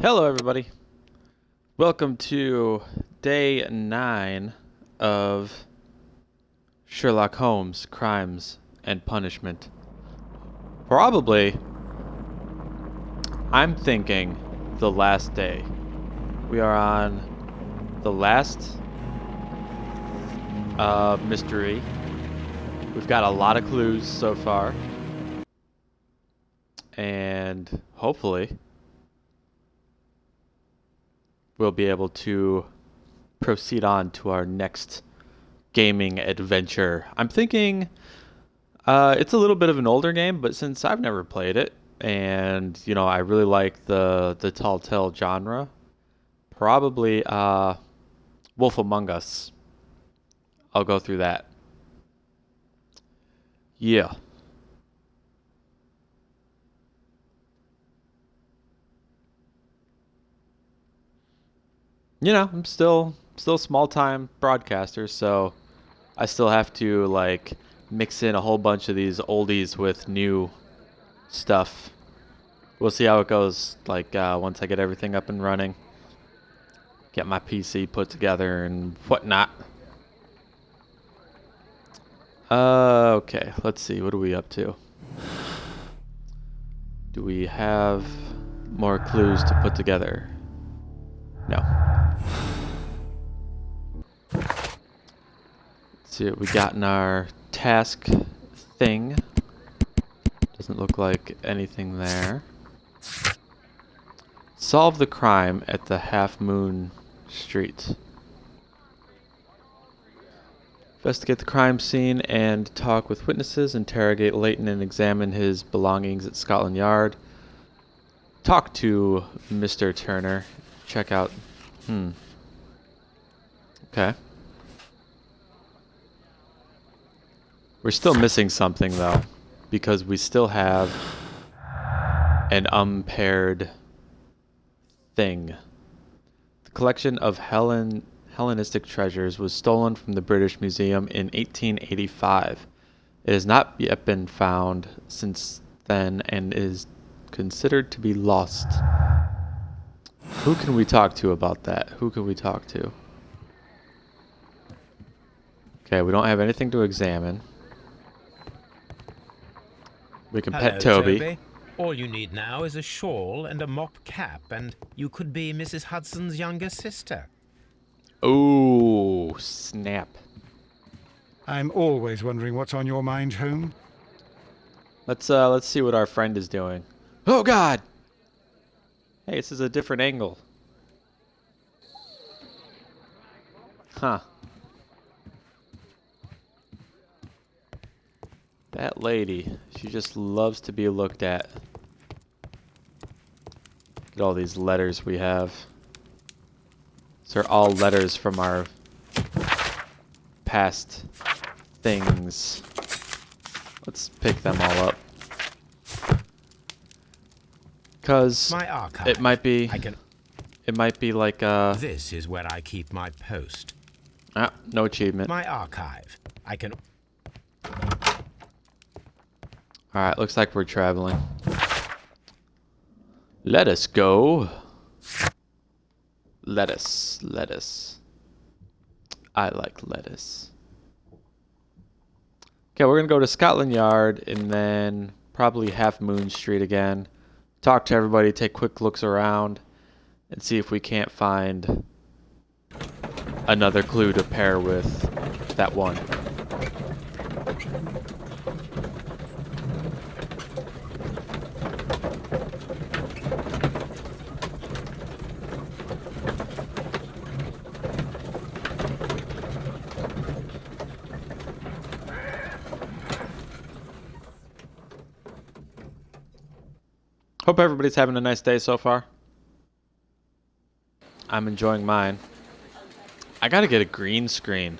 Hello, everybody. Welcome to day 9 of Sherlock Holmes, Crimes and Punishment. Probably, I'm thinking, the last day. We are on the last mystery. We've got a lot of clues so far. And hopefully we'll be able to proceed on to our next gaming adventure. I'm thinking it's a little bit of an older game, but since I've never played it, and I really like the Telltale genre, probably Wolf Among Us. I'll go through that. Yeah. I'm still small time broadcaster, so I still have to mix in a whole bunch of these oldies with new stuff. We'll see how it goes once I get everything up and running, get my PC put together and whatnot. Okay, let's see, what are we up to? Do we have more clues to put together? No. Let's see what we got in our task thing. Doesn't look like anything there. Solve the crime at the Half Moon Street. Investigate the crime scene and talk with witnesses. Interrogate Leighton and examine his belongings at Scotland Yard. Talk to Mr. Turner. Check out... Okay. We're still missing something, though, because we still have an unpaired thing. The collection of Hellenistic treasures was stolen from the British Museum in 1885. It has not yet been found since then and is considered to be lost. Who can we talk to about that? Who can we talk to? Okay, we don't have anything to examine. We can pet Toby. All you need now is a shawl and a mop cap, and you could be Mrs. Hudson's younger sister. Oh, snap. I'm always wondering what's on your mind, Holmes. Let's see what our friend is doing. Oh God! Hey, this is a different angle. Huh. That lady, she just loves to be looked at. Look at all these letters we have. These are all letters from our past things. Let's pick them all up. Because it might be like This is where I keep my post. no achievement. My archive. I can... Alright, looks like we're traveling. Let us go. Lettuce. I like lettuce. Okay, we're gonna go to Scotland Yard and then probably Half Moon Street again. Talk to everybody, take quick looks around, and see if we can't find another clue to pair with that one. Hope everybody's having a nice day so far. I'm enjoying mine. I gotta get a green screen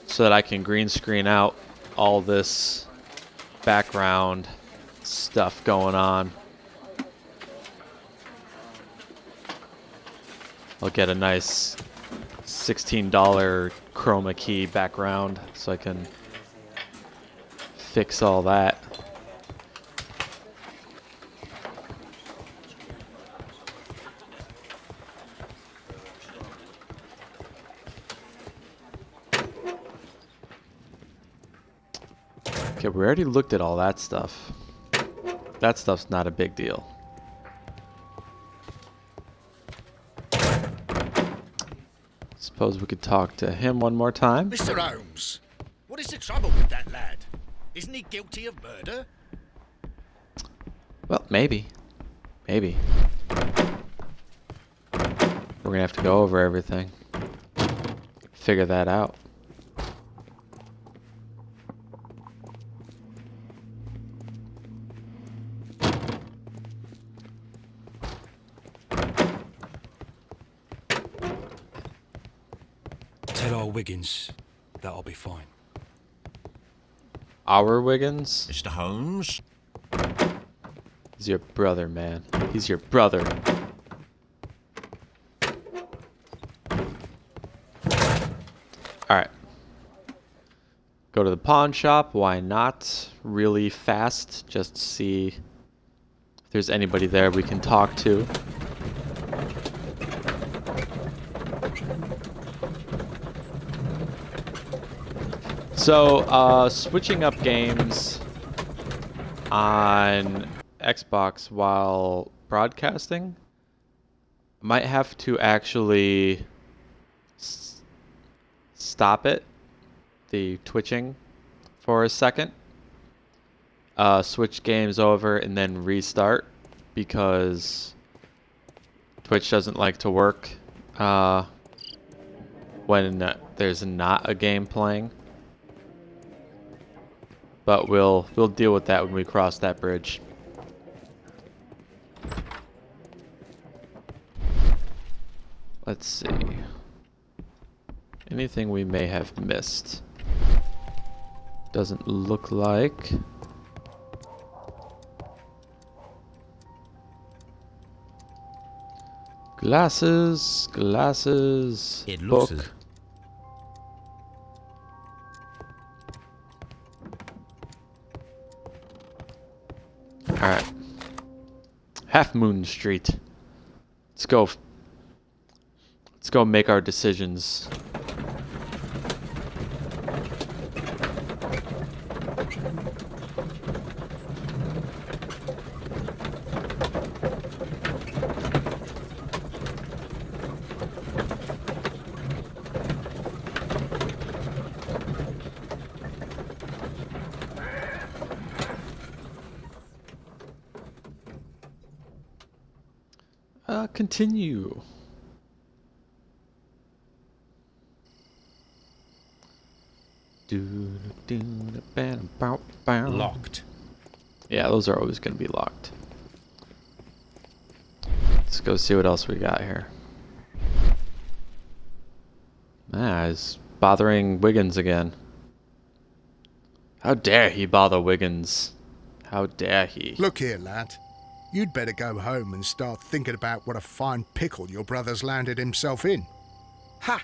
so that I can green screen out all this background stuff going on. I'll get a nice $16 chroma key background so I can fix all that. Okay, we already looked at all that stuff. That stuff's not a big deal. Suppose we could talk to him one more time. Mr. Holmes, what is the trouble with that lad? Isn't he guilty of murder? Well, maybe. Maybe. We're gonna have to go over everything. Figure that out. Tell our Wiggins that I'll be fine. Our Wiggins? Mr. Holmes? He's your brother, man. He's your brother. Alright. Go to the pawn shop. Why not? Really fast. Just to see if there's anybody there we can talk to. So, switching up games on Xbox while broadcasting might have to actually stop it, the twitching, for a second. Switch games over and then restart, because Twitch doesn't like to work when there's not a game playing. But we'll deal with that when we cross that bridge. Let's see. Anything we may have missed? Doesn't look like. Glasses, glasses, It looks book. as Alright. Half Moon Street. Let's go. Let's go make our decisions. Continue. locked. Yeah, those are always going to be locked. Let's go see what else we got here. Ah, he's bothering Wiggins again. How dare he bother Wiggins? How dare he? Look here, lad. You'd better go home and start thinking about what a fine pickle your brother's landed himself in. Ha!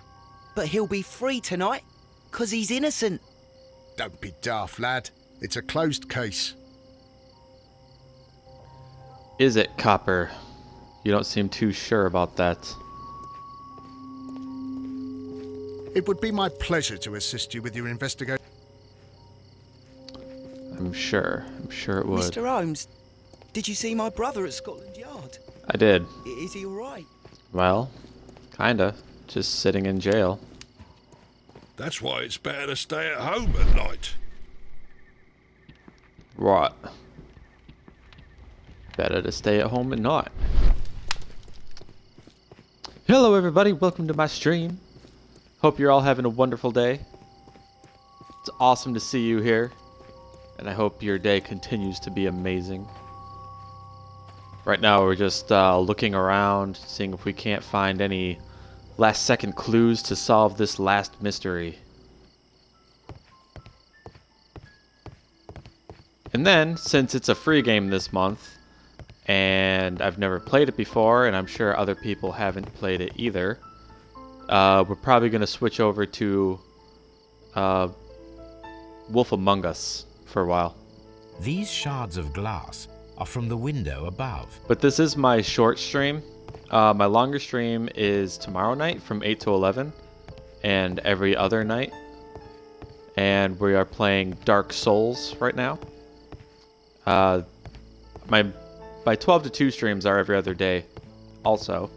But he'll be free tonight, 'cause he's innocent. Don't be daft, lad. It's a closed case. Is it, Copper? You don't seem too sure about that. It would be my pleasure to assist you with your investigation. I'm sure. I'm sure it would. Mr. Holmes, did you see my brother at Scotland Yard? I did. Is he all right? Well, kinda. Just sitting in jail. That's why it's better to stay at home at night. Right. Better to stay at home at night. Hello everybody, welcome to my stream. Hope you're all having a wonderful day. It's awesome to see you here. And I hope your day continues to be amazing. Right now we're just looking around, seeing if we can't find any last second clues to solve this last mystery. And then, since it's a free game this month, and I've never played it before, and I'm sure other people haven't played it either, we're probably going to switch over to Wolf Among Us for a while. These shards of glass are from the window above. But this is my short stream. My longer stream is tomorrow night from 8 to 11, and every other night. and we are playing Dark Souls right now. My 12 to 2 streams are every other day also.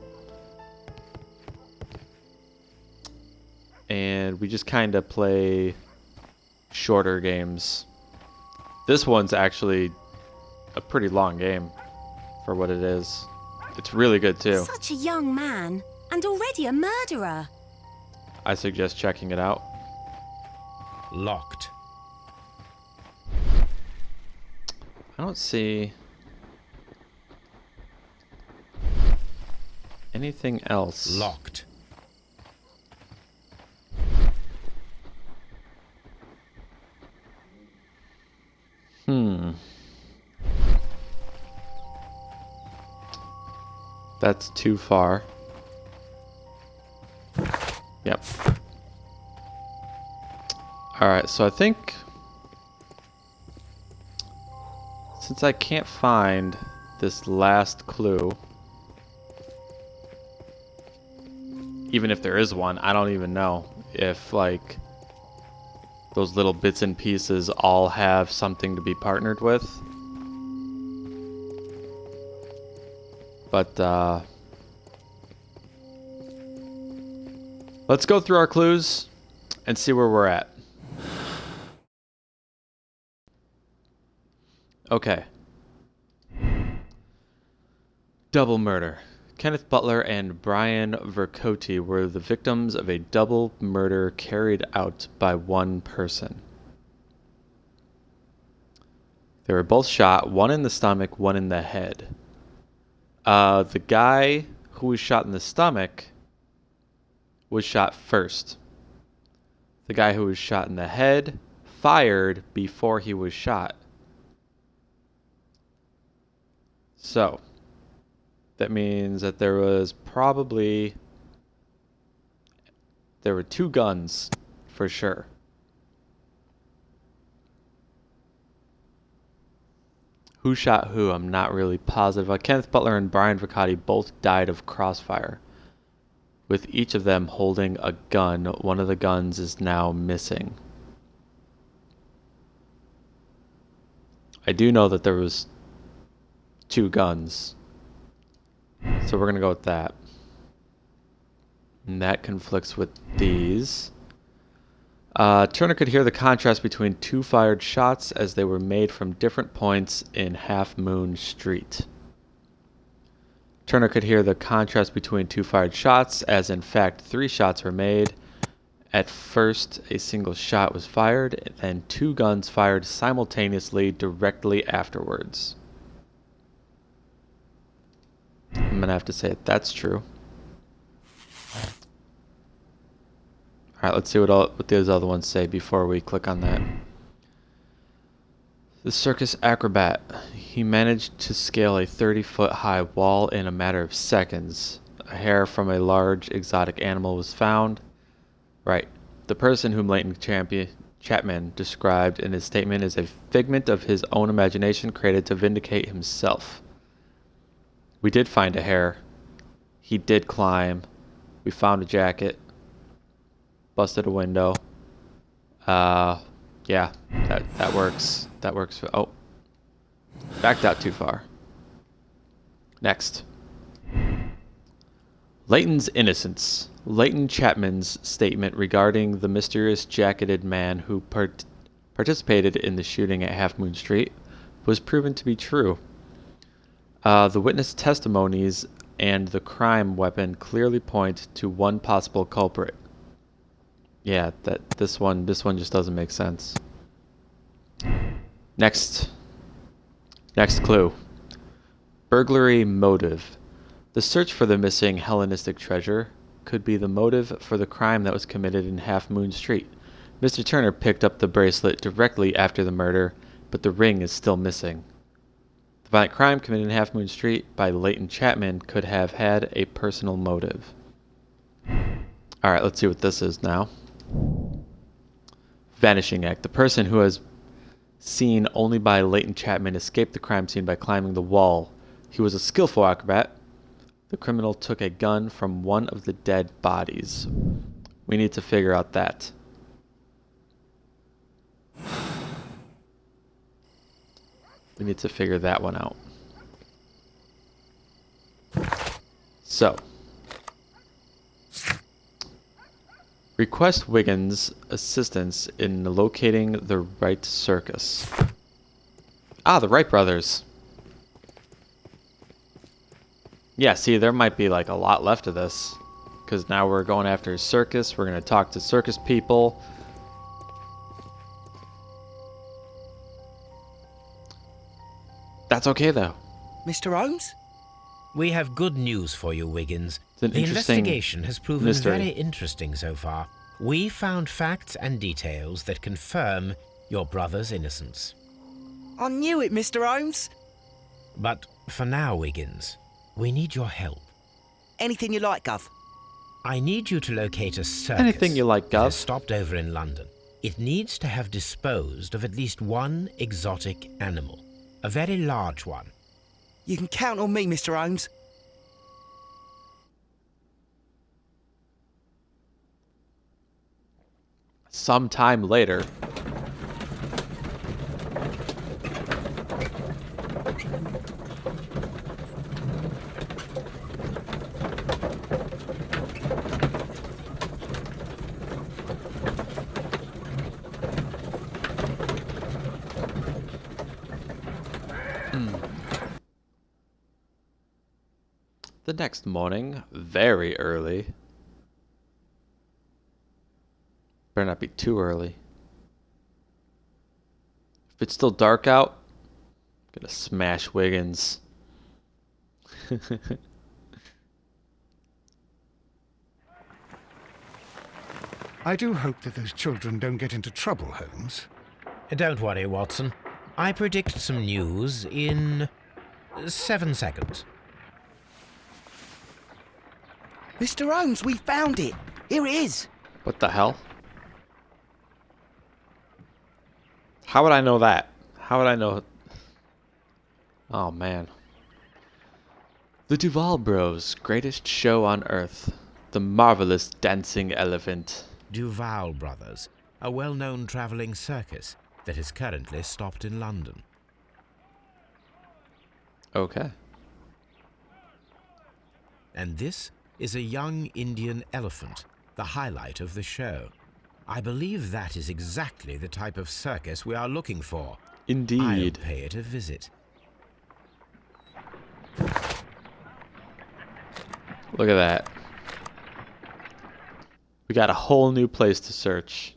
And we just kind of play shorter games. This one's actually a pretty long game for what it is. It's really good too. Such a young man, and already a murderer. I suggest checking it out. Locked. I don't see anything else. Locked. That's too far. Yep. Alright, so I think since I can't find this last clue, even if there is one, I don't even know if like those little bits and pieces all have something to be partnered with. But let's go through our clues and see where we're at. Okay. Double murder. Kenneth Butler and Brian Vercote were the victims of a double murder carried out by one person. They were both shot, one in the stomach, one in the head. The guy who was shot in the stomach was shot first. The guy who was shot in the head fired before he was shot. So, that means that there were 2 guns for sure. Who shot who? I'm not really positive. Kenneth Butler and Brian Vercote both died of crossfire, with each of them holding a gun. One of the guns is now missing. I do know that there was 2 guns, so we're gonna go with that. And that conflicts with these. Turner could hear the contrast between 2 fired shots as they were made from different points in Half Moon Street. Turner could hear the contrast between 2 fired shots, as in fact 3 shots were made. At first, a single shot was fired, and 2 guns fired simultaneously directly afterwards. I'm gonna have to say that's true. Alright, let's see what those other ones say before we click on that. The circus acrobat. He managed to scale a 30-foot high wall in a matter of seconds. A hair from a large exotic animal was found. Right. The person whom Leighton Chapman described in his statement is a figment of his own imagination created to vindicate himself. We did find a hair. He did climb. We found a jacket. Busted a window. Yeah, that works. That works for, oh. Backed out too far. Next. Leighton's innocence. Leighton Chapman's statement regarding the mysterious jacketed man who participated in the shooting at Half Moon Street was proven to be true. The witness testimonies and the crime weapon clearly point to one possible culprit. Yeah, this one just doesn't make sense. Next clue. Burglary motive. The search for the missing Hellenistic treasure could be the motive for the crime that was committed in Half Moon Street. Mr. Turner picked up the bracelet directly after the murder, but the ring is still missing. The violent crime committed in Half Moon Street by Leighton Chapman could have had a personal motive. Alright, let's see what this is now. Vanishing act. The person who was seen only by Leighton Chapman escaped the crime scene by climbing the wall. He was a skillful acrobat. The criminal took a gun from one of the dead bodies. We need to figure out that. We need to figure that one out. So. Request Wiggins' assistance in locating the Wright circus. Ah, the Wright brothers. Yeah, see, there might be like a lot left of this. Because now we're going after a circus. We're going to talk to circus people. That's okay, though. Mr. Holmes? We have good news for you, Wiggins. It's an The interesting investigation has proven mystery. very interesting so far. We found facts and details that confirm your brother's innocence. I knew it, Mr. Holmes. But for now, Wiggins, we need your help. Anything you like, Gov. I need you to locate a circus Anything you like, that Gov. has stopped over in London. It needs to have disposed of at least one exotic animal. A very large one. You can count on me, Mr. Holmes. Sometime later. The next morning, very early. Better not be too early. If it's still dark out, I'm gonna smash Wiggins. I do hope that those children don't get into trouble, Holmes. Don't worry, Watson. I predict some news in 7 seconds. Mr. Holmes, we found it. Here it is. What the hell? How would I know that? How would I know? Oh man. The Duval Bros' greatest show on earth. The marvelous dancing elephant. Duval Brothers, a well-known travelling circus that is currently stopped in London. Okay. And this is a young Indian elephant, the highlight of the show. I believe that is exactly the type of circus we are looking for. Indeed. I'll pay it a visit. Look at that. We got a whole new place to search.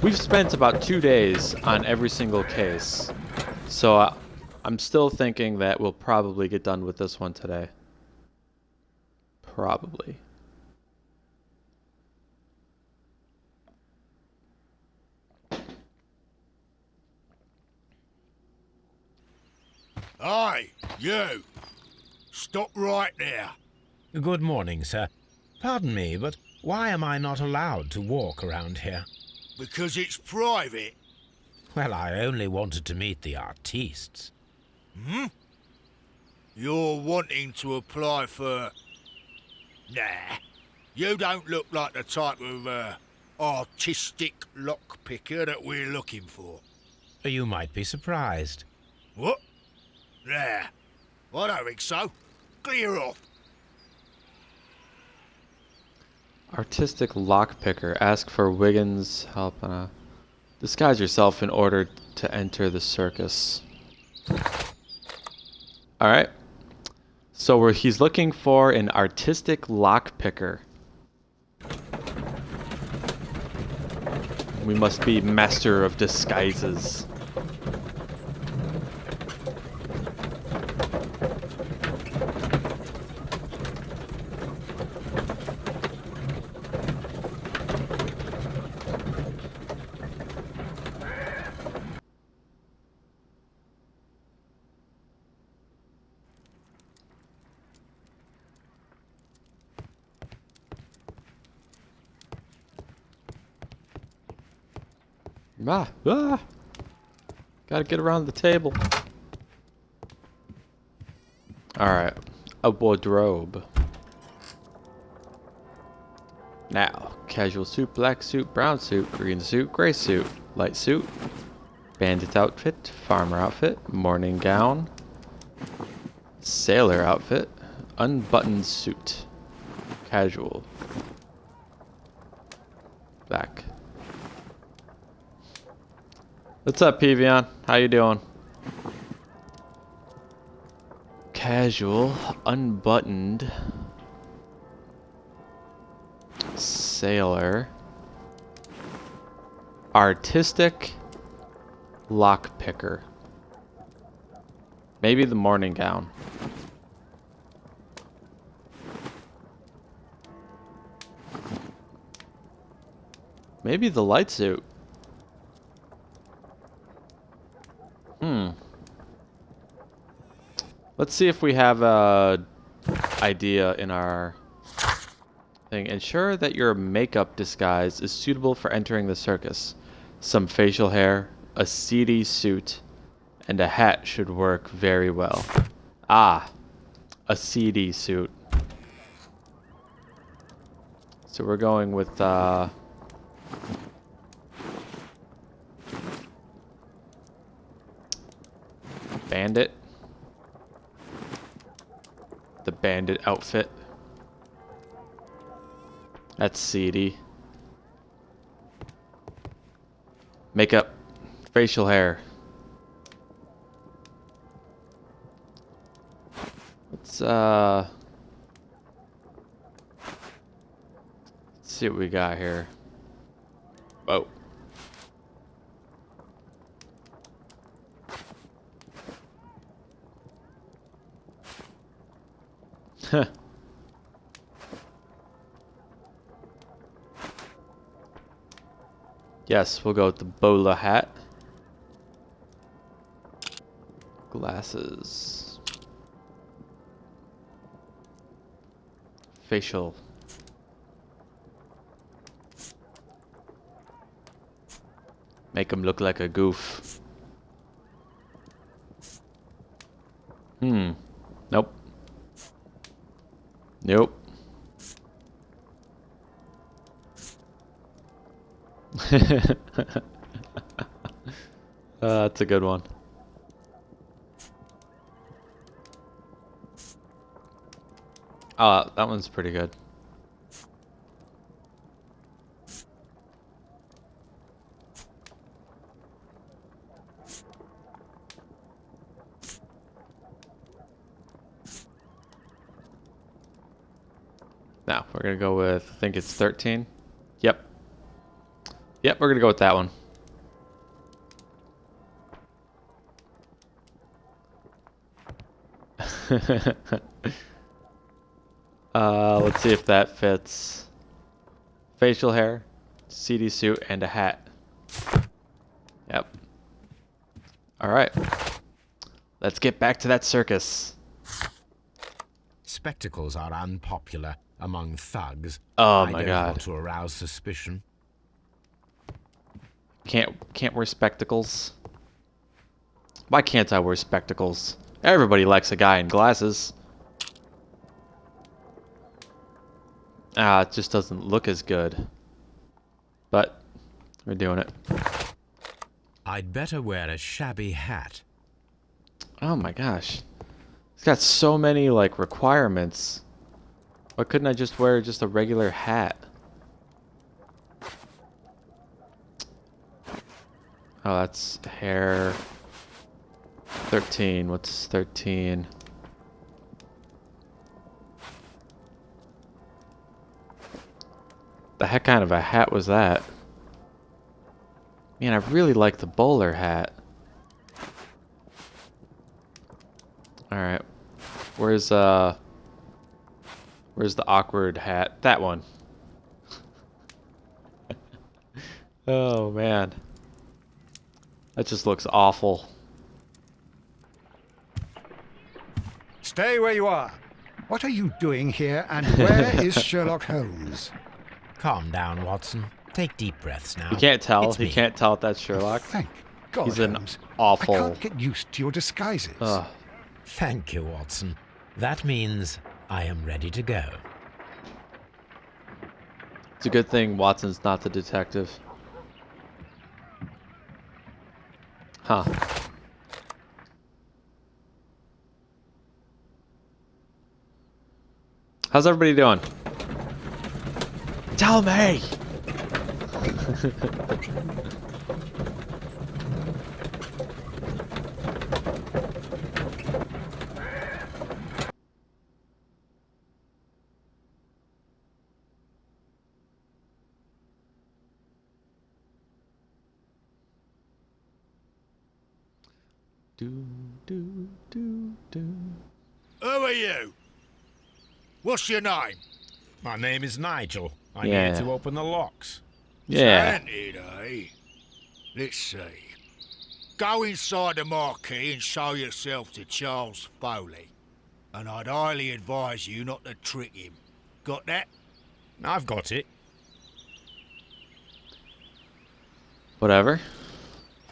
We've spent about 2 days on every single case, so I'm still thinking that we'll probably get done with this one today. Probably. Aye, you! Stop right there. Good morning, sir. Pardon me, but why am I not allowed to walk around here? Because it's private. Well, I only wanted to meet the artistes. You're wanting to apply for... Nah, you don't look like the type of, artistic lockpicker that we're looking for. You might be surprised. What? Nah, I don't think so. Clear off. Artistic lockpicker. Ask for Wiggins' help. Disguise yourself in order to enter the circus. Alright. So he's looking for an artistic lockpicker. We must be master of disguises. Gotta get around the table. Alright. a wardrobe. Now, casual suit, black suit, brown suit, green suit, gray suit, light suit, bandit outfit, farmer outfit, morning gown, sailor outfit, unbuttoned suit, casual, black. What's up, Pevion? How you doing? Casual, unbuttoned, sailor, artistic, lockpicker. Maybe the morning gown. Maybe the light suit. Let's see if we have a idea in our thing. Ensure that your makeup disguise is suitable for entering the circus. Some facial hair, a seedy suit, and a hat should work very well. Ah, a seedy suit. So we're going with bandit. The bandit outfit. That's seedy. Makeup. Facial hair. Let's see what we got here. Oh. Yes, we'll go with the bowler hat. Glasses. Facial. Make him look like a goof. Nope. Nope. That's a good one. That one's pretty good. Now, we're gonna go with, I think it's 13. Yep. Yep, we're gonna go with that one. Let's see if that fits. Facial hair, seedy suit, and a hat. Yep. Alright. Let's get back to that circus. Spectacles are unpopular among thugs. Oh I my don't god. want to arouse suspicion. Can't wear spectacles. Why can't I wear spectacles? Everybody likes a guy in glasses. It just doesn't look as good. But we're doing it. I'd better wear a shabby hat. Oh my gosh. It's got so many like requirements. Why couldn't I just wear just a regular hat? Oh, that's hair. 13. What's 13? The heck kind of a hat was that? Man, I really like the bowler hat. Alright. Where's the awkward hat? That one. Oh man. That just looks awful. Stay where you are. What are you doing here, and where is Sherlock Holmes? Calm down, Watson. Take deep breaths now. You can't tell. It's He me. can't tell if that's Sherlock. Thank God, He's an Holmes. awful. I can't get used to your disguises. Ugh. Thank you, Watson. That means I am ready to go. It's a good thing Watson's not the detective. Huh. How's everybody doing? Tell me! Do, do, do, do. Who are you? What's your name? My name is Nigel. I'm Yeah. here to open the locks. Yeah. Talented, eh? Let's see. Go inside the marquee and show yourself to Charles Foley. And I'd highly advise you not to trick him. Got that? I've got it. Whatever.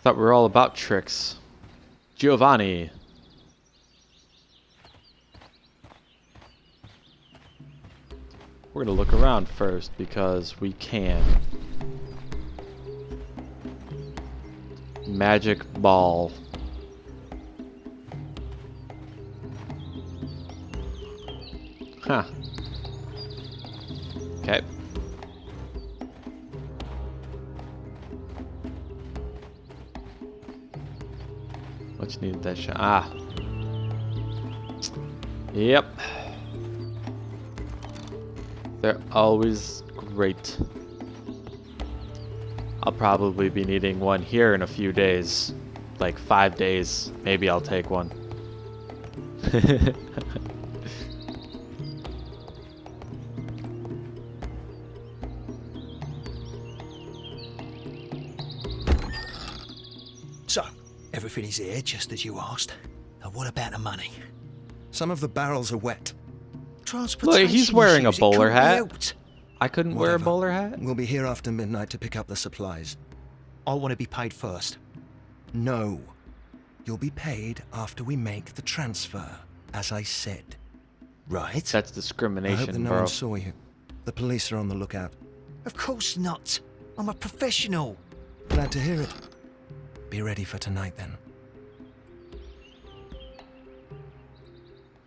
Thought we were all about tricks. Giovanni. We're gonna look around first because we can. Magic ball. Huh. Okay. What you needed that shot? Ah. Yep. They're always great. I'll probably be needing one here in a few days. Like 5 days. Maybe I'll take one. So, everything is here just as you asked. And what about the money? Some of the barrels are wet. Transportation Look, he's wearing a issues, it bowler can't be hat. helped. I couldn't wear a Whatever. bowler hat? We'll be here after midnight to pick up the supplies. I want to be paid first. No. You'll be paid after we make the transfer, as I said. Right? That's I hope that discrimination, no bro. one saw you. The police are on the lookout. Of course not. I'm a professional. Glad to hear it. Be ready for tonight, then.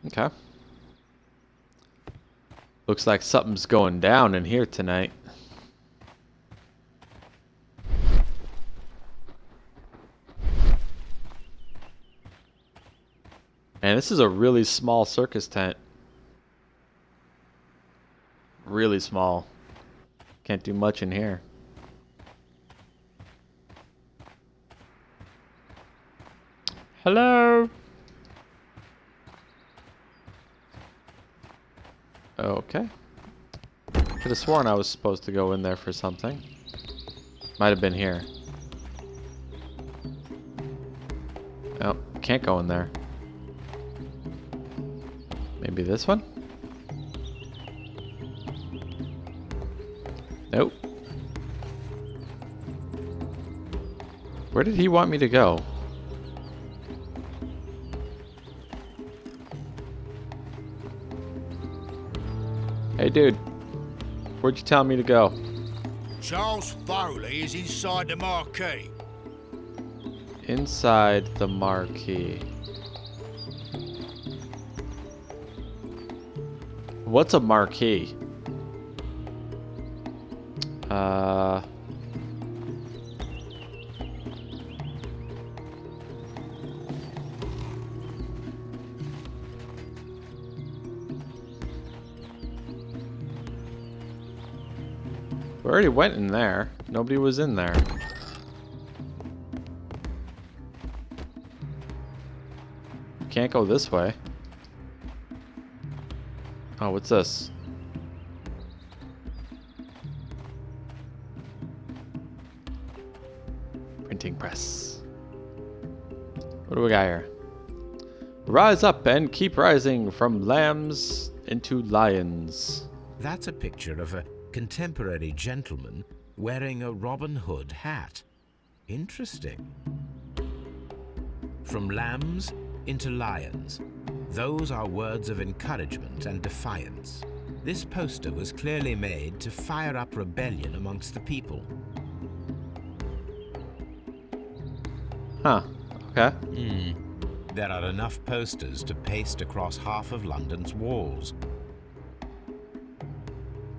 Okay. Looks like something's going down in here tonight. Man, this is a really small circus tent. Really small. Can't do much in here. Hello? Okay. Could have sworn I was supposed to go in there for something. Might have been here. Oh, can't go in there. Maybe this one? Nope. Where did he want me to go? Hey dude, where'd you tell me to go? Charles Foley is inside the marquee. Inside the marquee. What's a marquee? We already went in there. Nobody was in there. Can't go this way. Oh, what's this? Printing press. What do we got here? Rise up and keep rising from lambs into lions. That's a picture of a contemporary gentleman wearing a Robin Hood hat. Interesting. From lambs into lions. Those are words of encouragement and defiance. This poster was clearly made to fire up rebellion amongst the people. Huh. Okay. There are enough posters to paste across half of London's walls.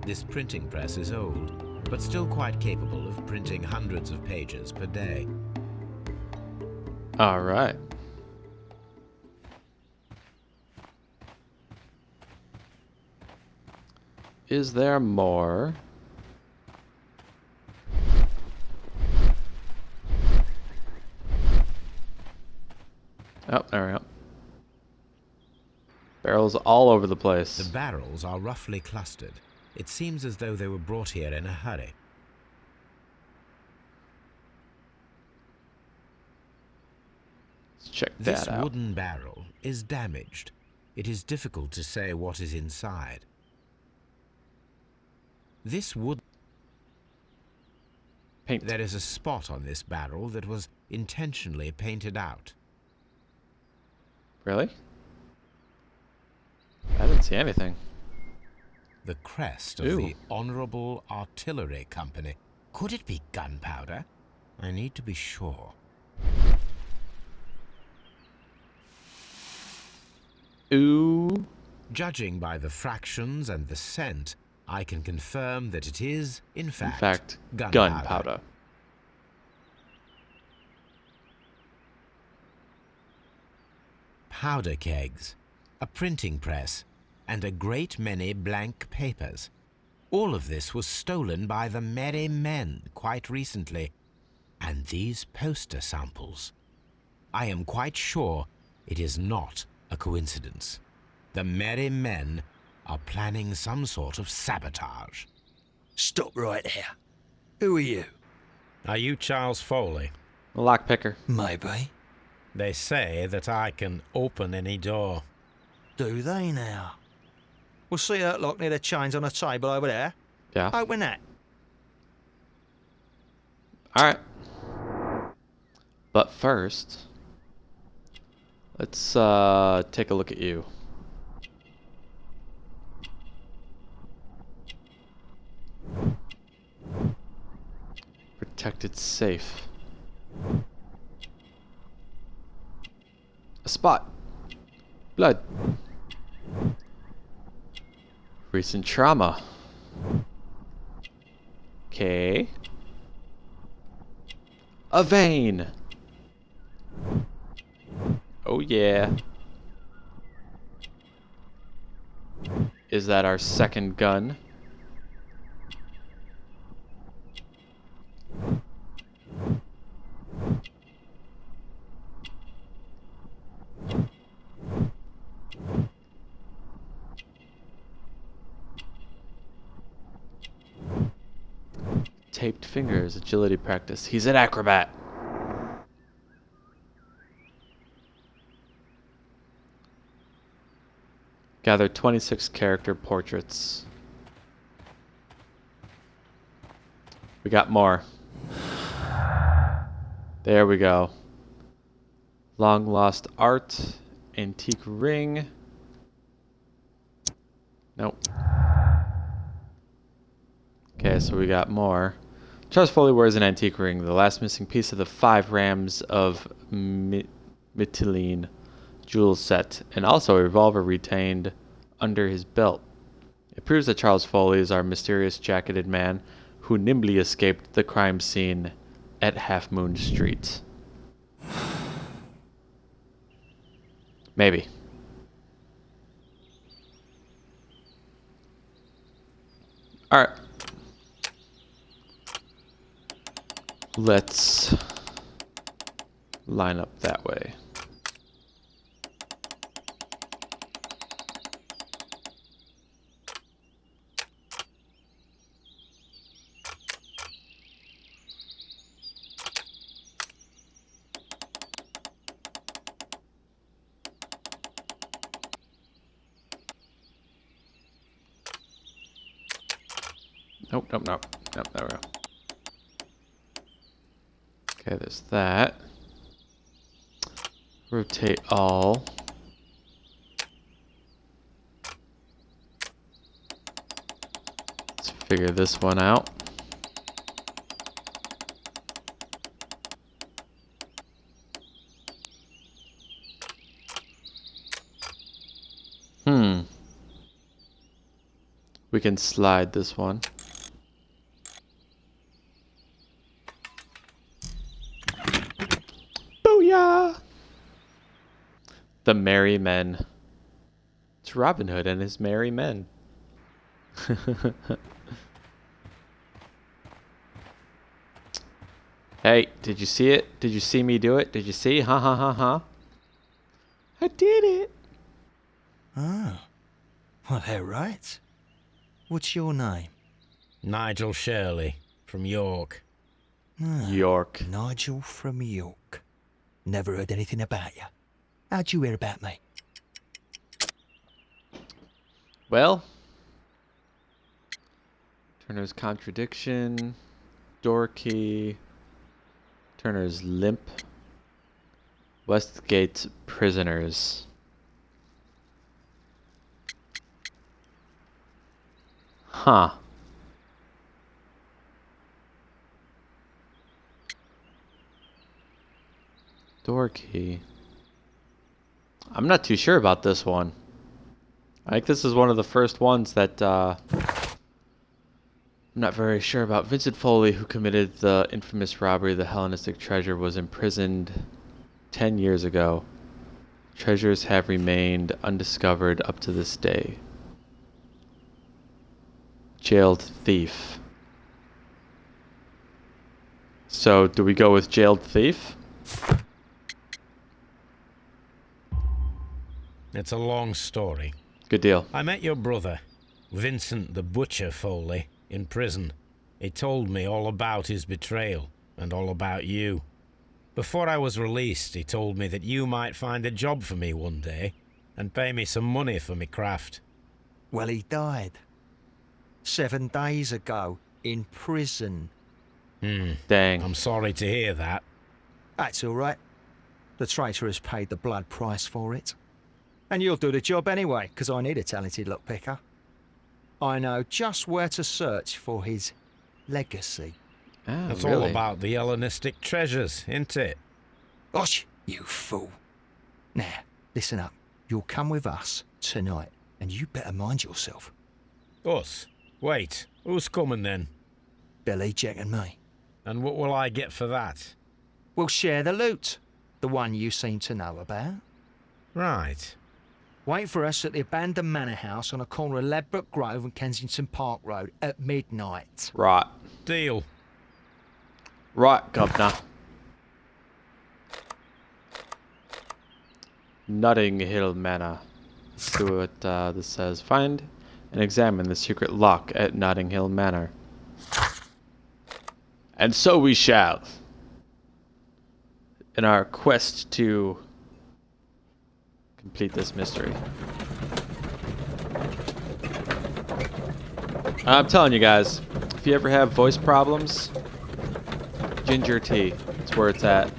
This printing press is old, but still quite capable of printing hundreds of pages per day. All right. Is there more? Oh, there we go. Barrels all over the place. The barrels are roughly clustered. It seems as though they were brought here in a hurry. Let's check This that out. wooden barrel is damaged. It is difficult to say what is inside. This wood... Paint. There is a spot on this barrel that was intentionally painted out. Really? I didn't see anything. The crest of Ooh. the Honourable Artillery Company. Could it be gunpowder? I need to be sure. Ooh. Judging by the fractions and the scent, I can confirm that it is, in In fact, fact, gunpowder. gunpowder. Powder kegs, a printing press, and a great many blank papers. All of this was stolen by the Merry Men quite recently. And these poster samples. I am quite sure it is not a coincidence. The Merry Men are planning some sort of sabotage. Stop right there. Who are you? Are you Charles Foley? A lockpicker. Maybe. They say that I can open any door. Do they now? We'll see that lock near the chains on the table over there. Yeah. Open that. Alright. But first, let's take a look at you. Protected safe. A spot. Blood. Recent trauma. Okay. A vein. Oh yeah. Is that our second gun? Taped fingers, agility practice. He's an acrobat. Gather 26 character portraits. We got more. There we go. Long lost art. Antique ring. Nope. Okay, so we got more. Charles Foley wears an antique ring, the last missing piece of the 5 rams of Mytilene jewel set, and also a revolver retained under his belt. It proves that Charles Foley is our mysterious jacketed man who nimbly escaped the crime scene at Half Moon Street. Maybe. Alright. Let's line up that way. Nope, nope, nope. Nope, there we go. Okay, there's that. Rotate all. Figure this one out. We can slide this one. Booyah! The Merry Men. It's Robin Hood and his merry men. Hey, did you see it? Did you see me do it? Did you see? Ha ha ha ha. I did it. Oh. Well, they're right. What's your name? Nigel Shirley, from York. York. Nigel from York. Never heard anything about you. How'd you hear about me? Well, Turner's contradiction, door key, Turner's limp, Westgate's prisoners. Huh. Door key. I'm not too sure about this one. I think this is one of the first ones that I'm not very sure about. Vincent Foley, who committed the infamous robbery of the Hellenistic treasure, was imprisoned 10 years ago. Treasures have remained undiscovered up to this day. Jailed thief. So, do we go with jailed thief? It's a long story. Good deal. I met your brother, Vincent the Butcher Foley, in prison. He told me all about his betrayal and all about you. Before I was released, he told me that you might find a job for me one day and pay me some money for me craft. Well, he died 7 days ago in prison. Dang. I'm sorry to hear that. That's all right. The traitor has paid the blood price for it. And you'll do the job anyway, because I need a talented lockpicker. I know just where to search for his legacy. Oh, It's really? all about the Hellenistic treasures, isn't it? Osh, you fool. Now, listen up. You'll come with us tonight, and you better mind yourself. Us? Wait, who's coming then? Billy, Jack and me. And what will I get for that? We'll share the loot. The one you seem to know about. Right. Wait for us at the abandoned manor house on a corner of Ladbroke Grove and Kensington Park Road at midnight. Right. Deal. Right, governor. Notting Hill Manor. Let's see what this says. Find and examine the secret lock at Notting Hill Manor. And so we shall. In our quest to complete this mystery. I'm telling you guys, if you ever have voice problems, ginger tea. It's where it's at.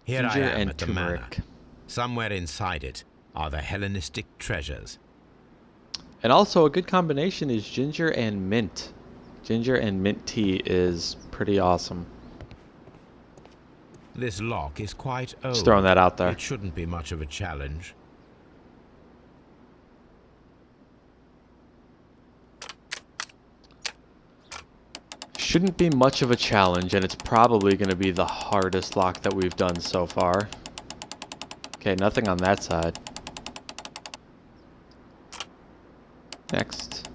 Here Ginger I am and at the manor. turmeric. Somewhere inside it are the Hellenistic treasures. And also a good combination is ginger and mint. Ginger and mint tea is pretty awesome. This lock is quite old. Just throwing that out there. It shouldn't be much of a challenge. Shouldn't be much of a challenge, and it's probably going to be the hardest lock that we've done so far. Okay, nothing on that side. Next.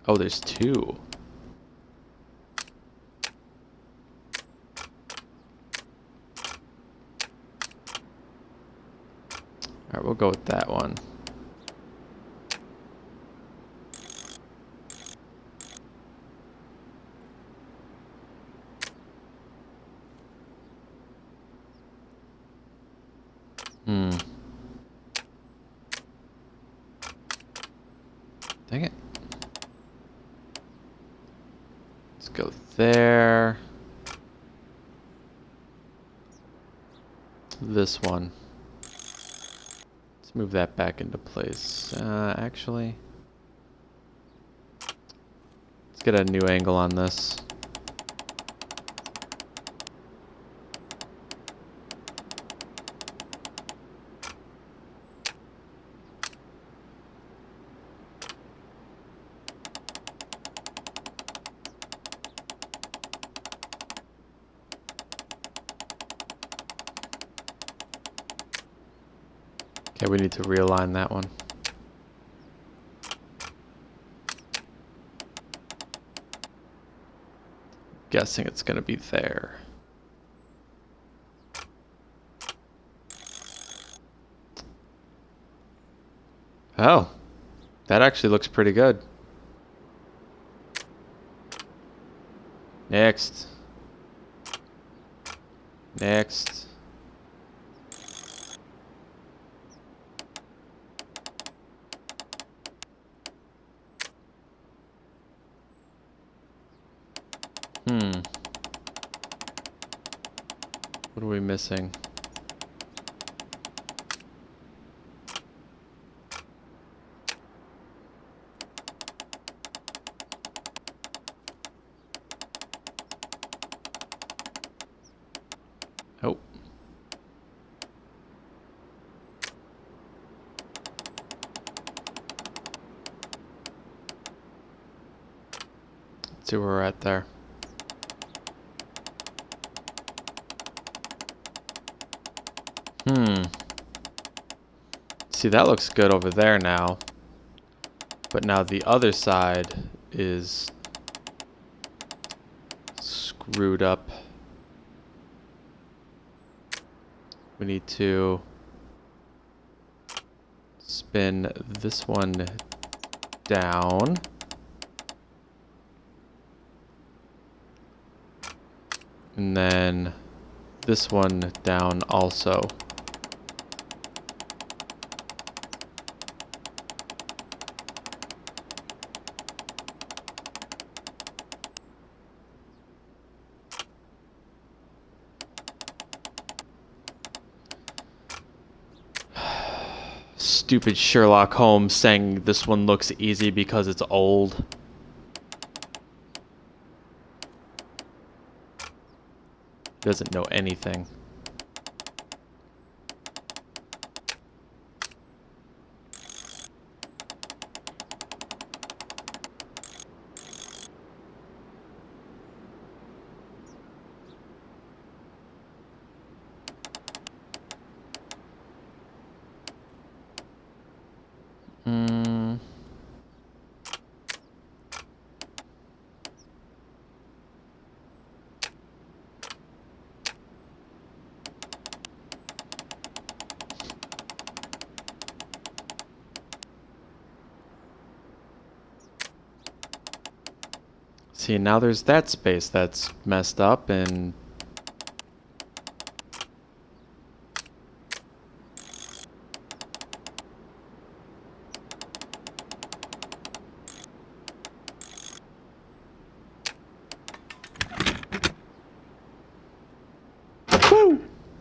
Oh, there's two. Alright, we'll go with that one. Dang it. Let's go there. This one. Let's move that back into place. Actually, let's get a new angle on this. Okay, we need to realign that one. Guessing it's gonna be there. Oh, that actually looks pretty good. Next. Next. What are we missing? Oh. Let's see where we're at there. See, that looks good over there now. But now the other side is screwed up. We need to spin this one down. And then this one down also. Stupid Sherlock Holmes saying this one looks easy because it's old. Doesn't know anything. See, now there's that space that's messed up and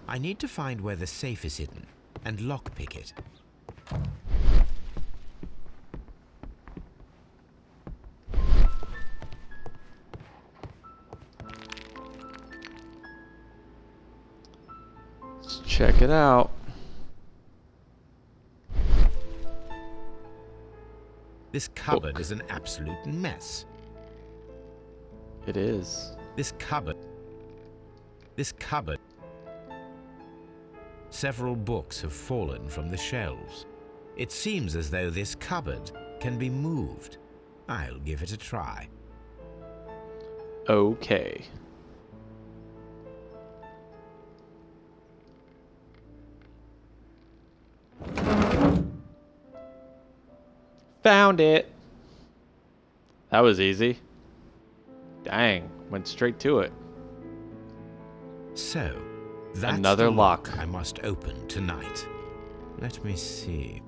I need to find where the safe is hidden and lockpick it. let's check it out. This cupboard is an absolute mess. It is. This cupboard. Several books have fallen from the shelves. It seems as though this cupboard can be moved. I'll give it a try. Okay. Found it. That was easy. Dang, went straight to it. So, that's Another the lock. I must open tonight. Let me see.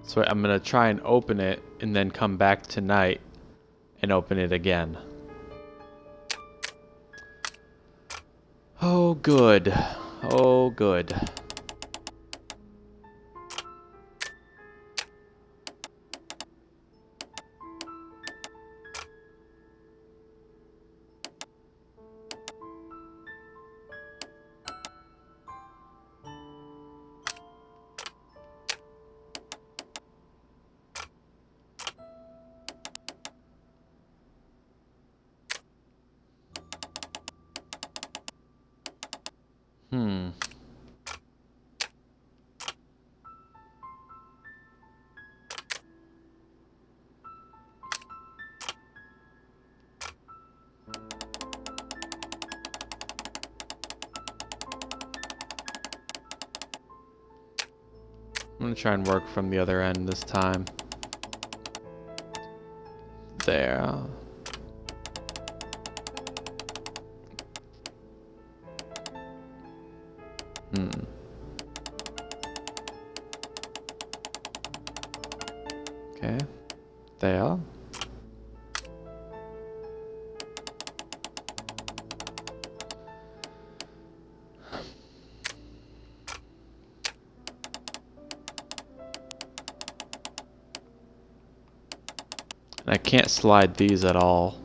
So I'm gonna try and open it and then come back tonight and open it again. Oh, good. Oh, good. Hmm. I'm gonna try and work from the other end this time. There. Hmm. Okay. There. And I can't slide these at all.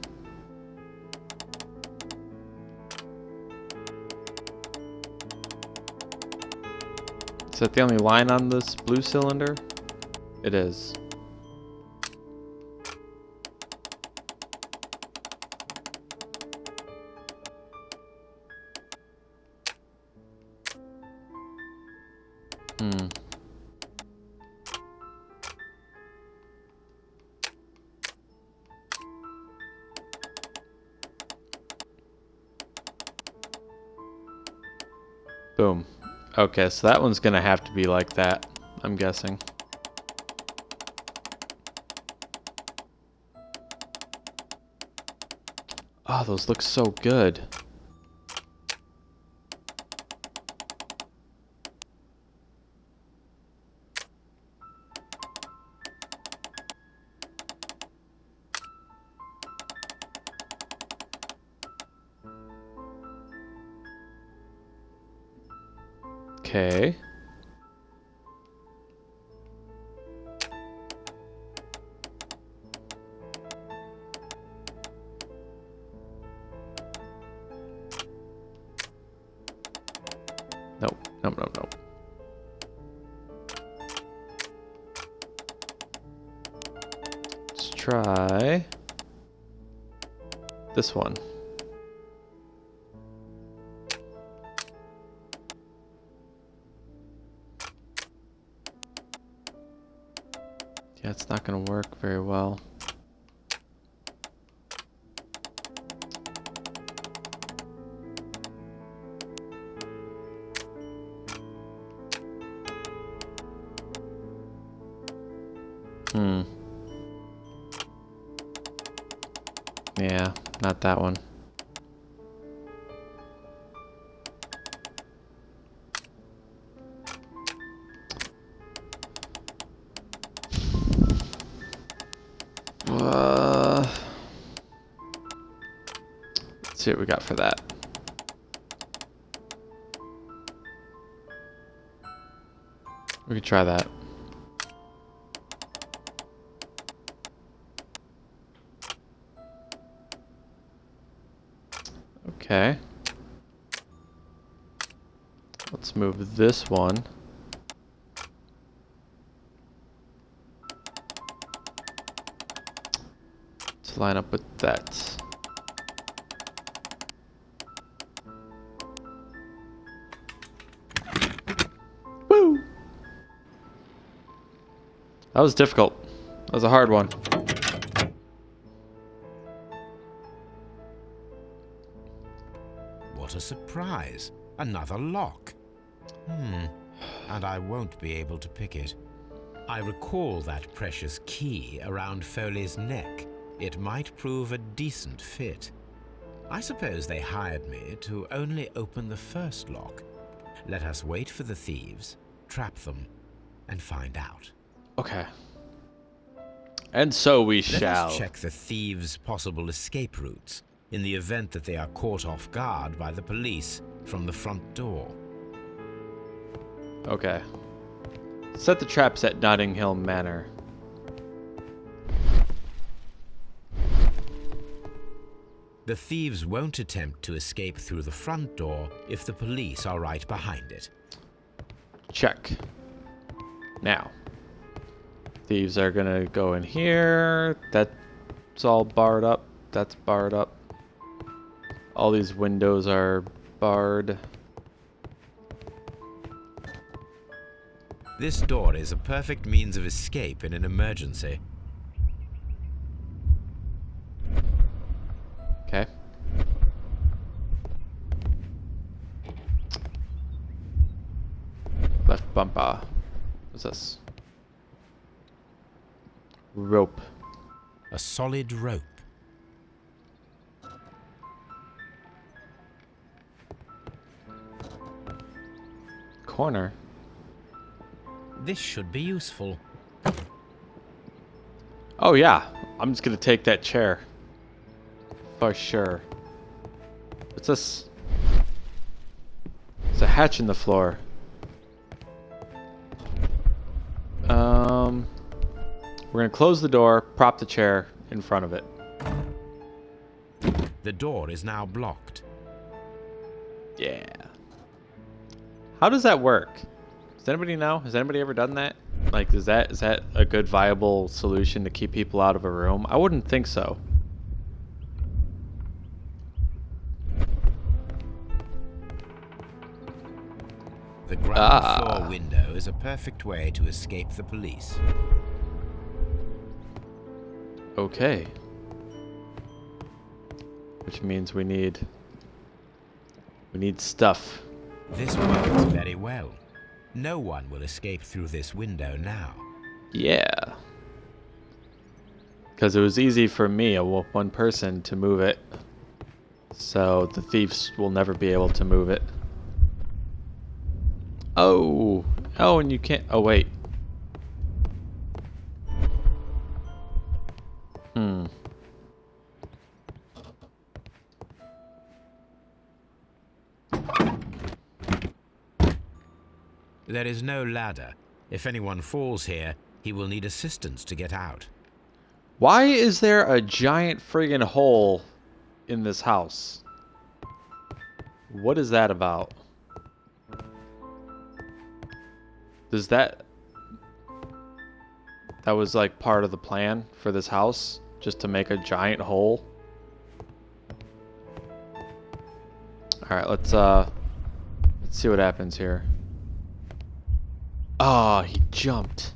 Is that the only line on this blue cylinder? It is. Hmm. Boom. Okay, so that one's gonna have to be like that, I'm guessing. Oh, those look so good. Okay. Nope, nope, nope, nope. Let's try this one. Yeah, it's not going to work very well. Hmm. Yeah, not that one. Let's see what we got for that. We could try that. Okay. Let's move this one. To line up with that. Woo! That was difficult. That was a hard one. What a surprise. Another lock. And I won't be able to pick it. I recall that precious key around Foley's neck. It might prove a decent fit. I suppose they hired me to only open the first lock. Let us wait for the thieves, trap them, and find out. Okay. And so we Let shall. us check the thieves' possible escape routes in the event that they are caught off guard by the police from the front door. Okay. Set the traps at Notting Hill Manor. The thieves won't attempt to escape through the front door if the police are right behind it. Check. Now. Thieves are gonna go in here. That's all barred up. That's barred up. All these windows are barred. This door is a perfect means of escape in an emergency. Okay. Left bumper. What's this? Rope. A solid rope. Corner. This should be useful. Oh yeah, I'm just gonna take that chair. For sure. What's this? There's a hatch in the floor. We're gonna close the door, prop the chair in front of it. The door is now blocked. Yeah. How does that work? Does anybody know? Has anybody ever done that? Like, is that a good viable solution to keep people out of a room? I wouldn't think so. The ground floor window is a perfect way to escape the police. Okay. Which means we need stuff. This works very well. No one will escape through this window now. Yeah. Because it was easy for me, one person, to move it. So the thieves will never be able to move it. Oh! Oh, and you can't... Oh, wait. There is no ladder. If anyone falls here, he will need assistance to get out. Why is there a giant friggin' hole in this house? What is that about? Does that was like part of the plan for this house? Just to make a giant hole? Alright, let's see what happens here. Oh, he jumped.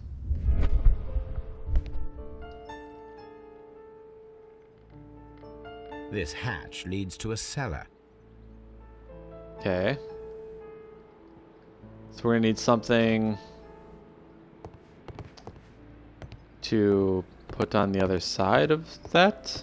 This hatch leads to a cellar. Okay. So we're gonna need something to put on the other side of that.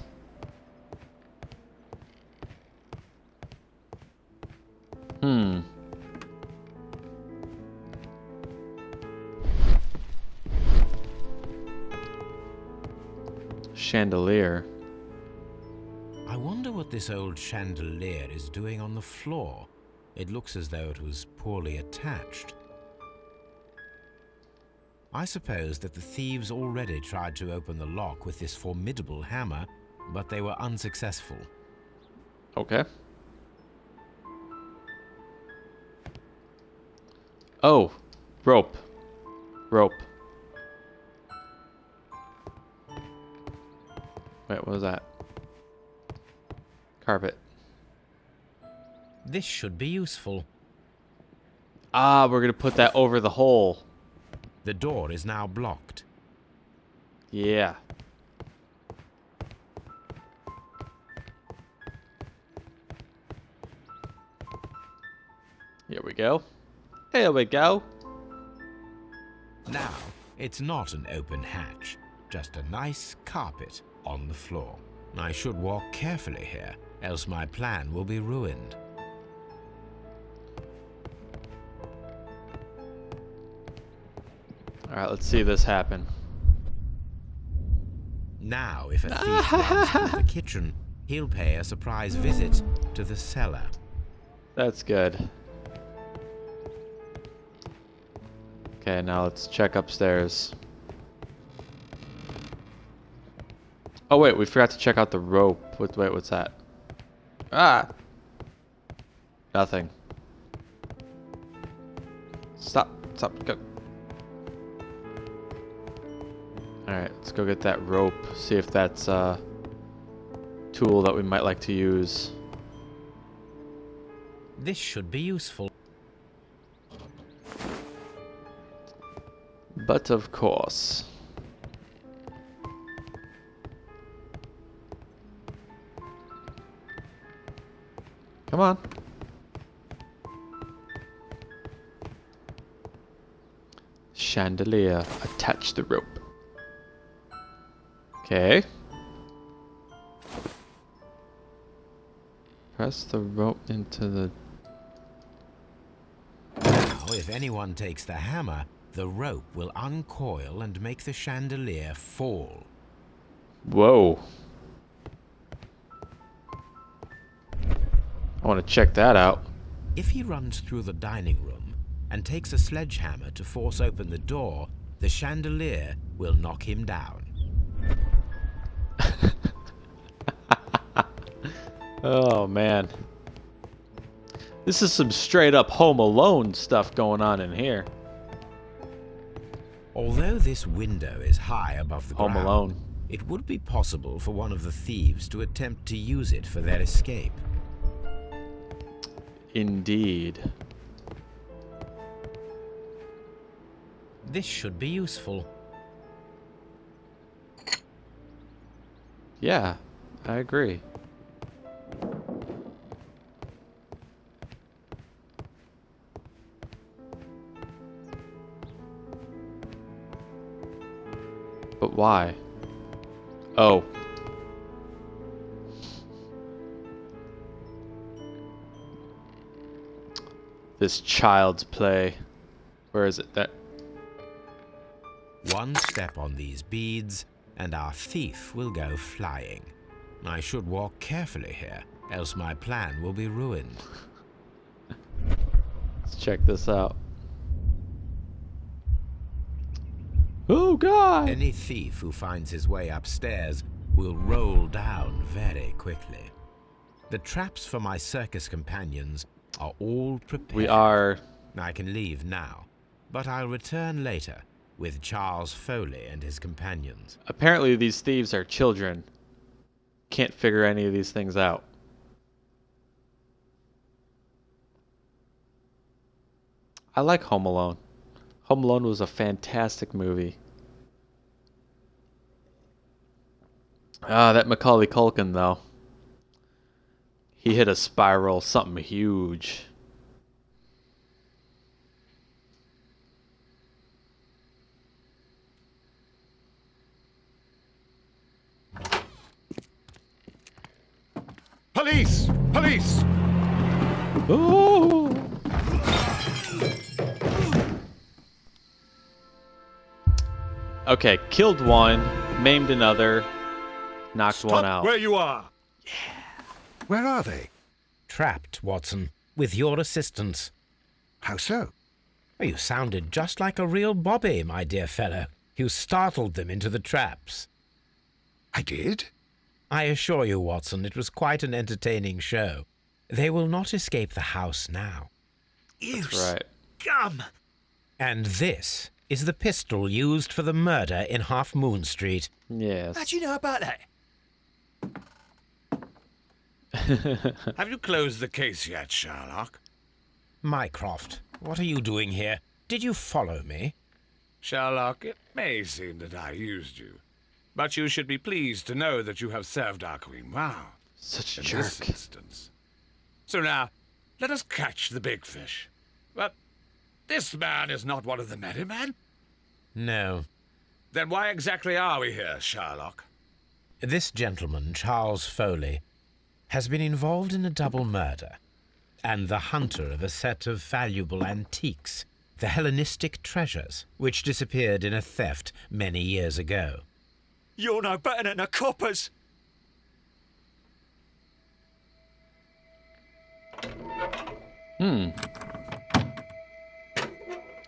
Chandelier. I wonder what this old chandelier is doing on the floor. It looks as though it was poorly attached. I suppose that the thieves already tried to open the lock with this formidable hammer, but they were unsuccessful. Okay. Oh, rope. Rope. Wait, what was that? Carpet. This should be useful. Ah, we're gonna put that over the hole. The door is now blocked. Yeah. Here we go. Here we go. Now, it's not an open hatch, just a nice carpet on the floor. I should walk carefully here, else my plan will be ruined. Alright, let's see this happen. Now, if a thief runs through the kitchen, he'll pay a surprise visit to the cellar. That's good. Okay, now let's check upstairs. Oh wait, we forgot to check out the rope. Wait, what's that? Ah! Nothing. Stop, go. Alright, let's go get that rope. See if that's a tool that we might like to use. This should be useful. But of course. Come on. Chandelier. Attach the rope. Okay. Press the rope into the... Now, if anyone takes the hammer, the rope will uncoil and make the chandelier fall. Whoa. I want to check that out. If he runs through the dining room and takes a sledgehammer to force open the door, the chandelier will knock him down. Oh, man. This is some straight up Home Alone stuff going on in here. Although this window is high above the Home ground, Alone. it would be possible for one of the thieves to attempt to use it for their escape. Indeed. This should be useful. Yeah, I agree. But why? Oh. This child's play. Where is it? That. One step on these beads, and our thief will go flying. I should walk carefully here, else my plan will be ruined. Let's check this out. Oh, God! Any thief who finds his way upstairs will roll down very quickly. The traps for my circus companions are all prepared. We are... I can leave now, but I'll return later with Charles Foley and his companions. Apparently these thieves are children. Can't figure any of these things out. I like Home Alone. Home Alone was a fantastic movie. Ah, that Macaulay Culkin, though. He hit a spiral, something huge. Police! Police! Oh! Okay, killed one, maimed another, knocked Stop one out. where you are! Where are they? Trapped, Watson, with your assistance. How so? You sounded just like a real Bobby, my dear fellow. You startled them into the traps. I did? I assure you, Watson, it was quite an entertaining show. They will not escape the house now. That's right. Gum! And this is the pistol used for the murder in Half Moon Street. Yes. How'd you know about that? Have you closed the case yet, Sherlock? Mycroft, what are you doing here? Did you follow me? Sherlock, it may seem that I used you, but you should be pleased to know that you have served our queen well. Such a In this jerk. instance. So now, let us catch the big fish. But this man is not one of the merry men. No. Then why exactly are we here, Sherlock? This gentleman, Charles Foley, has been involved in a double murder and the hunter of a set of valuable antiques, the Hellenistic treasures, which disappeared in a theft many years ago. You're no better than the coppers.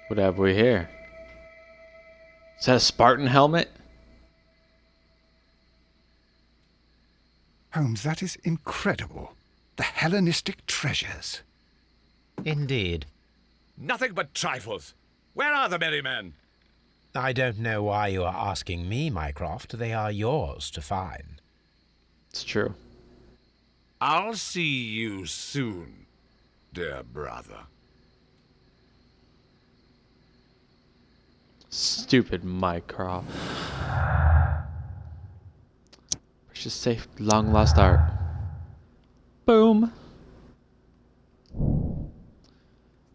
What have we here? Is that a Spartan helmet? Holmes, that is incredible. The Hellenistic treasures. Indeed. Nothing but trifles. Where are the merry men? I don't know why you are asking me, Mycroft. They are yours to find. It's true. I'll see you soon, dear brother. Stupid Mycroft. Precious safe, long lost art. Boom.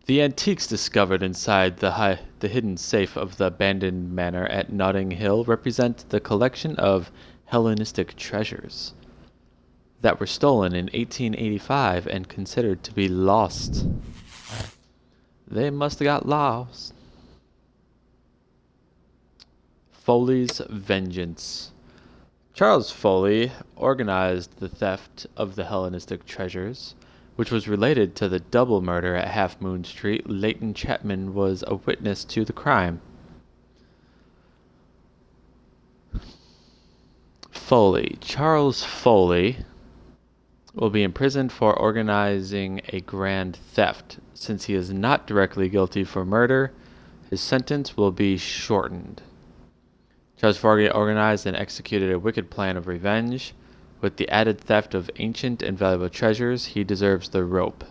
The antiques discovered inside the hidden safe of the abandoned manor at Notting Hill represent the collection of Hellenistic treasures that were stolen in 1885 and considered to be lost. They must have got lost. Foley's vengeance. Charles Foley organized the theft of the Hellenistic treasures, which was related to the double murder at Half Moon Street. Leighton Chapman was a witness to the crime. Foley. Charles Foley will be imprisoned for organizing a grand theft. Since he is not directly guilty for murder, his sentence will be shortened. Charles Foley organized and executed a wicked plan of revenge. With the added theft of ancient and valuable treasures, he deserves the rope.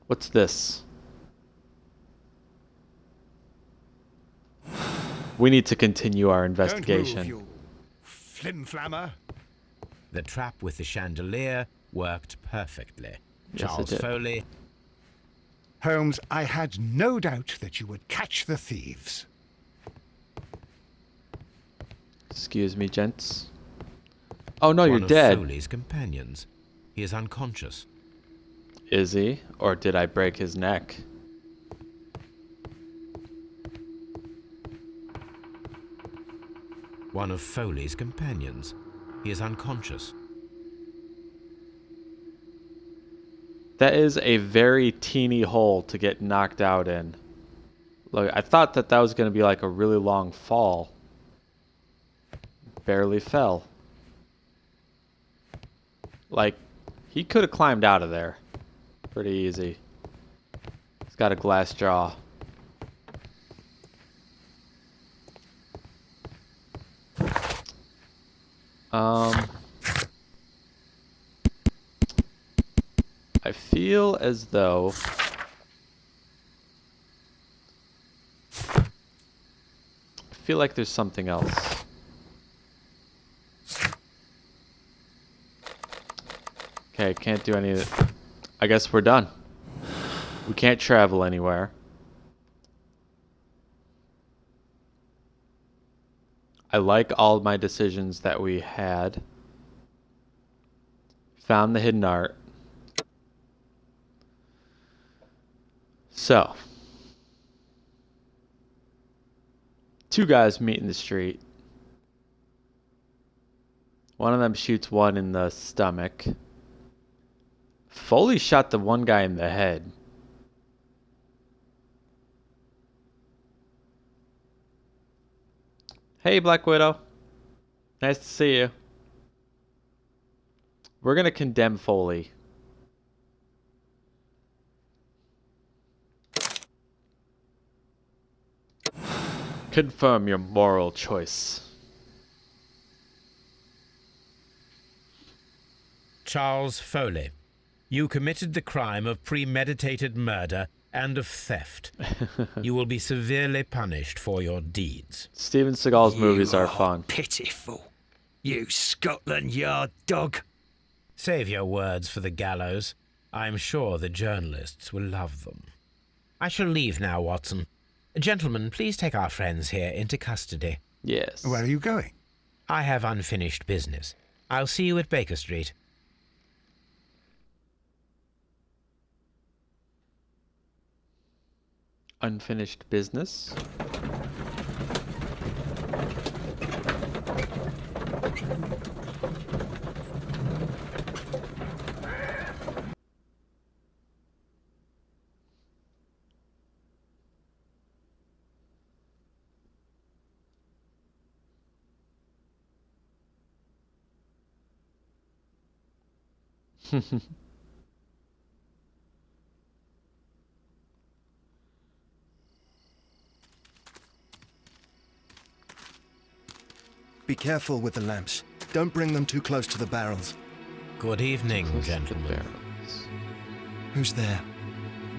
What's this? We need to continue our investigation. Don't move, you flim-flammer. The trap with the chandelier worked perfectly. Yes, it Charles did. Foley. Holmes, I had no doubt that you would catch the thieves. Excuse me, gents. Oh no, One you're of dead. Foley's companions. He is unconscious. Is he? Or did I break his neck? One of Foley's companions. He is unconscious. That is a very teeny hole to get knocked out in. Look, I thought that was going to be like a really long fall. Barely fell. Like, he could have climbed out of there. Pretty easy. He's got a glass jaw. I feel as though I feel like there's something else. Okay, can't do any of it. I guess we're done. We can't travel anywhere. I like all my decisions that we had. Found the hidden art. So, two guys meet in the street. One of them shoots one in the stomach. Foley shot the one guy in the head. Hey, Black Widow. Nice to see you. We're gonna condemn Foley. Confirm your moral choice. Charles Foley, you committed the crime of premeditated murder and of theft. You will be severely punished for your deeds. Steven Seagal's movies are fun. Pitiful. You Scotland Yard dog. Save your words for the gallows. I'm sure the journalists will love them. I shall leave now, Watson. Gentlemen, please take our friends here into custody. Yes. Where are you going? I have unfinished business. I'll see you at Baker Street. Unfinished business. Be careful with the lamps. Don't bring them too close to the barrels. Good evening, Close to the gentlemen. barrels. Who's there?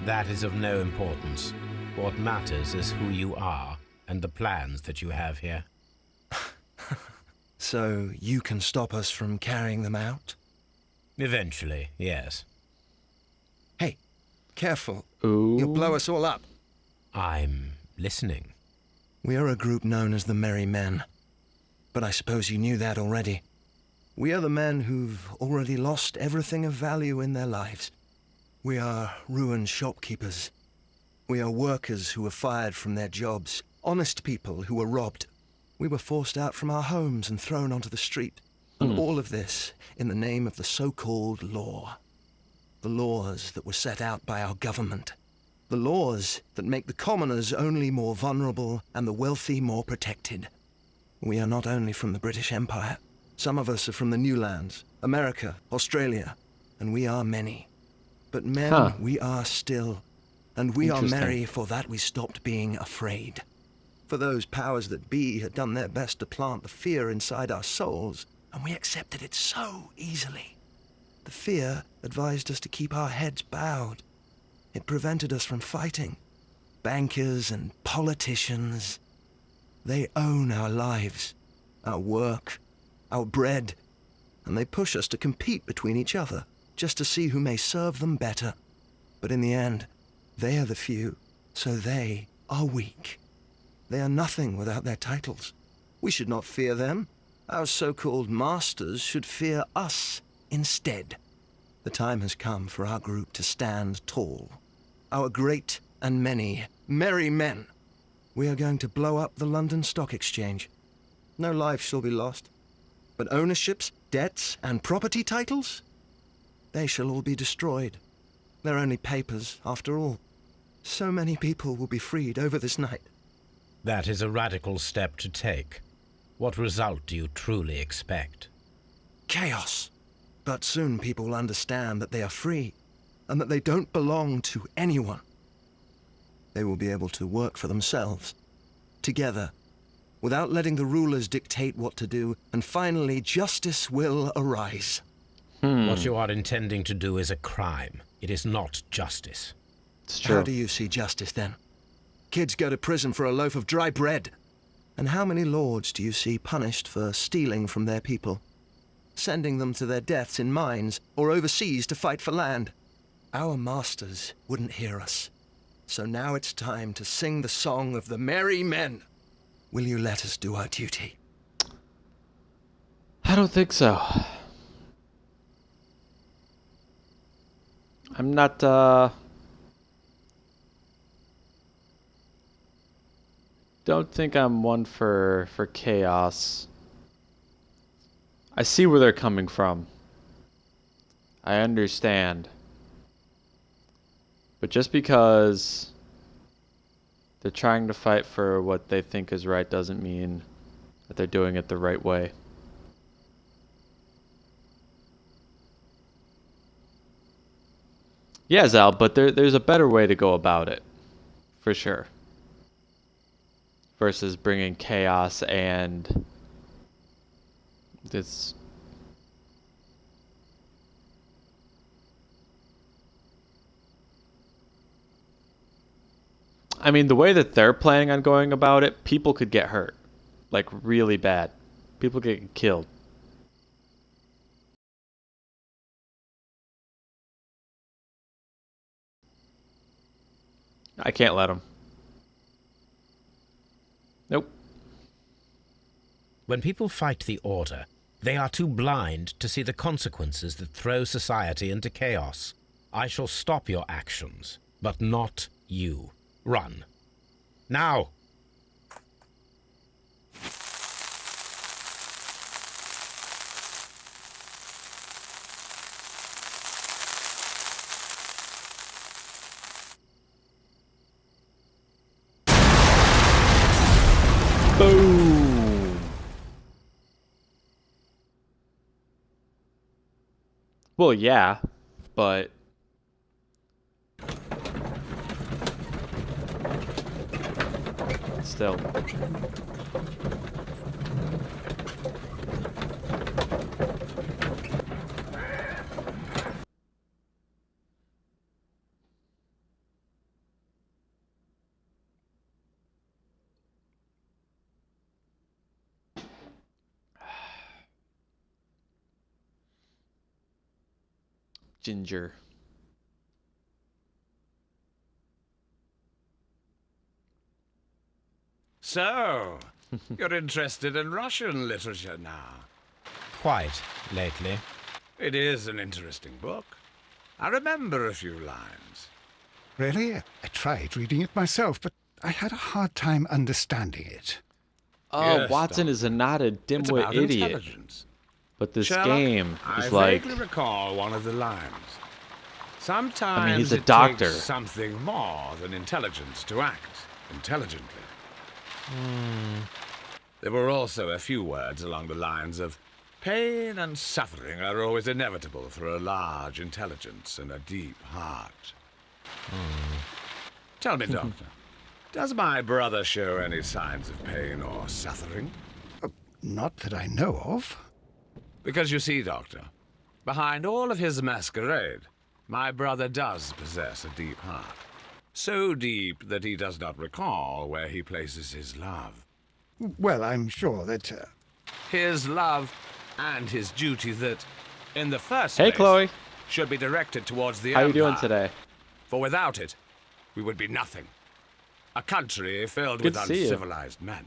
That is of no importance. What matters is who you are and the plans that you have here. So you can stop us from carrying them out? Eventually, yes. Hey, careful. Ooh. You'll blow us all up. I'm listening. We are a group known as the Merry Men. But I suppose you knew that already. We are the men who've already lost everything of value in their lives. We are ruined shopkeepers. We are workers who were fired from their jobs. Honest people who were robbed. We were forced out from our homes and thrown onto the street. And all of this in the name of the so-called law. The laws that were set out by our government. The laws that make the commoners only more vulnerable and the wealthy more protected. We are not only from the British Empire. Some of us are from the New Lands, America, Australia, and we are many. But men we are still, and we are merry for that we stopped being afraid. For those powers that be had done their best to plant the fear inside our souls, and we accepted it so easily. The fear advised us to keep our heads bowed. It prevented us from fighting. Bankers and politicians, they own our lives, our work, our bread, and they push us to compete between each other, just to see who may serve them better. But in the end, they are the few, so they are weak. They are nothing without their titles. We should not fear them. Our so-called masters should fear us instead. The time has come for our group to stand tall. Our great and many merry men. We are going to blow up the London Stock Exchange. No life shall be lost. But ownerships, debts, and property titles? They shall all be destroyed. They're only papers, after all. So many people will be freed over this night. That is a radical step to take. What result do you truly expect? Chaos. But soon people will understand that they are free, and that they don't belong to anyone. They will be able to work for themselves, together, without letting the rulers dictate what to do, and finally justice will arise. What you are intending to do is a crime. It is not justice. It's true. How do you see justice then? Kids go to prison for a loaf of dry bread. And how many lords do you see punished for stealing from their people? Sending them to their deaths in mines or overseas to fight for land? Our masters wouldn't hear us. So now it's time to sing the song of the merry men. Will you let us do our duty? I don't think so. I'm not, don't think I'm one for chaos. I see where they're coming from. I understand. But just because they're trying to fight for what they think is right doesn't mean that they're doing it the right way. Yeah, Zal, but there's a better way to go about it. For sure. Versus bringing chaos and this. I mean, the way that they're planning on going about it, people could get hurt. Like, really bad. People get killed. I can't let them. Nope. When people fight the order, they are too blind to see the consequences that throw society into chaos. I shall stop your actions, but not you. Run. Now! Boom! Well, yeah, but still. Ginger. So, you're interested in Russian literature now? Quite lately. It is an interesting book. I remember a few lines. Really? I tried reading it myself, but I had a hard time understanding it. Oh, Yes, Watson Doc. is not a It's dimwit about idiot. intelligence. But this Sherlock, game I is like... vaguely recall one of the lines. Sometimes he's a it doctor. takes something more than intelligence to act intelligently. There were also a few words along the lines of pain and suffering are always inevitable for a large intelligence and a deep heart. Tell me, Doctor, does my brother show any signs of pain or suffering? Not that I know of. Because you see, Doctor, behind all of his masquerade, my brother does possess a deep heart. So deep that he does not recall where he places his love. Well, I'm sure that... His love and his duty that, in the first Hey, place, Chloe. should be directed towards the How you Empire. doing today? For without it, we would be nothing. A country filled Good with to see you. uncivilized men.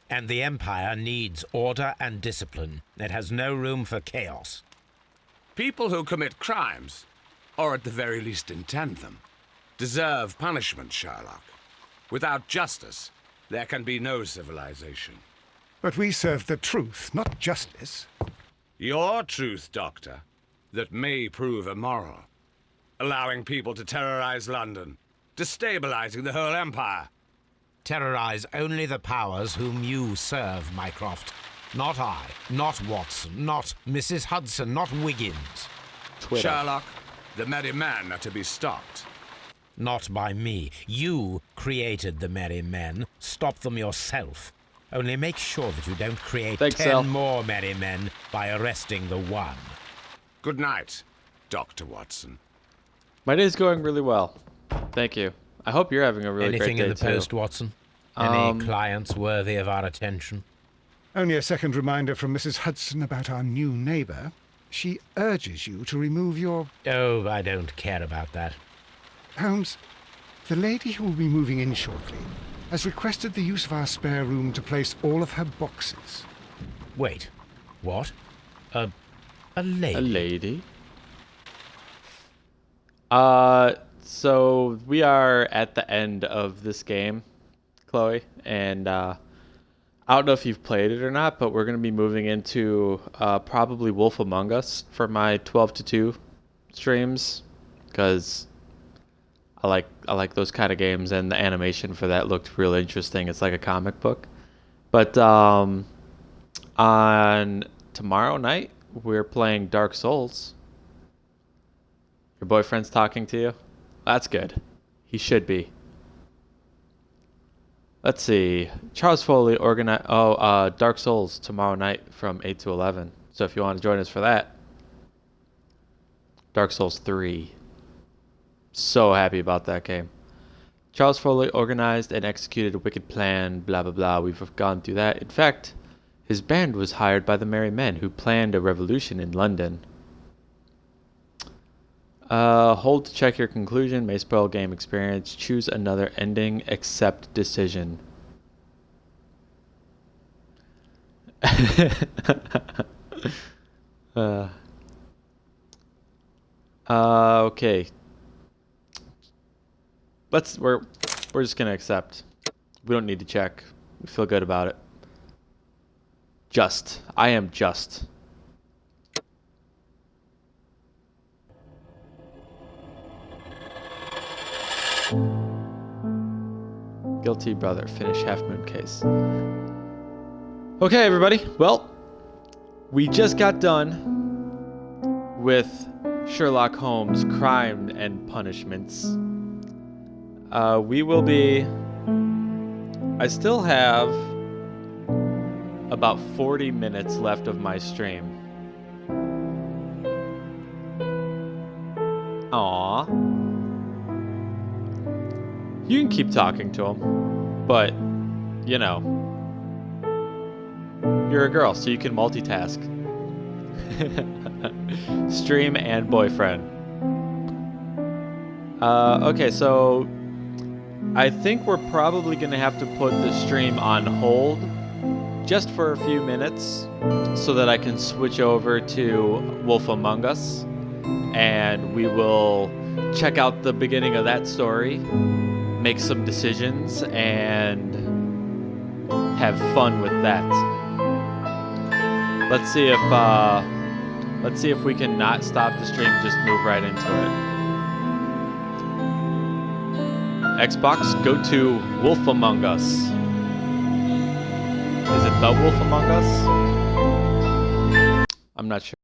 And the Empire needs order and discipline. It has no room for chaos. People who commit crimes, or at the very least intend them, deserve punishment, Sherlock. Without justice, there can be no civilization. But we serve the truth, not justice. Your truth, Doctor, that may prove immoral. Allowing people to terrorize London, destabilizing the whole empire. Terrorize only the powers whom you serve, Mycroft. Not I, not Watson, not Mrs. Hudson, not Wiggins. Twitter. Sherlock, the merry men are to be stopped. Not by me. You created the Merry Men. Stop them yourself. Only make sure that you don't create Thanks, 10 Sal. more Merry Men by arresting the one. Good night, Dr. Watson. My day's going really well. Thank you. I hope you're having a really Anything great in day, the post, Watson? too. Any clients worthy of our attention? Only a second reminder from Mrs. Hudson about our new neighbour. She urges you to remove your... Oh, I don't care about that. Holmes, the lady who will be moving in shortly has requested the use of our spare room to place all of her boxes. Wait, what? A lady? A lady? So we are at the end of this game, Chloe, and I don't know if you've played it or not, but we're going to be moving into probably Wolf Among Us for my 12 to 2 streams, because I like those kind of games, and the animation for that looked real interesting. It's like a comic book. But on tomorrow night, we're playing Dark Souls. Your boyfriend's talking to you? That's good. He should be. Let's see. Charles Foley organized... Dark Souls tomorrow night from 8 to 11. So if you want to join us for that. Dark Souls 3. So happy about that game. Charles Foley organized and executed a wicked plan, blah blah blah. We've gone through that. In fact, his band was hired by the Merry Men, who planned a revolution in London. Hold to check your conclusion. May spoil game experience. Choose another ending. Accept decision. Okay. We're just gonna accept. We don't need to check. We feel good about it. Just. I am just. Guilty brother. Finish Half Moon case. Okay, everybody. Well, we just got done with Sherlock Holmes' Crime and Punishments. We will be... I still have about 40 minutes left of my stream. Aww. You can keep talking to him, but, you know, you're a girl, so you can multitask. Stream and boyfriend. Okay, so I think we're probably going to have to put the stream on hold just for a few minutes so that I can switch over to Wolf Among Us, and we will check out the beginning of that story, make some decisions, and have fun with that. Let's see if we can not stop the stream, just move right into it. Xbox, go to Wolf Among Us. Is it the Wolf Among Us? I'm not sure.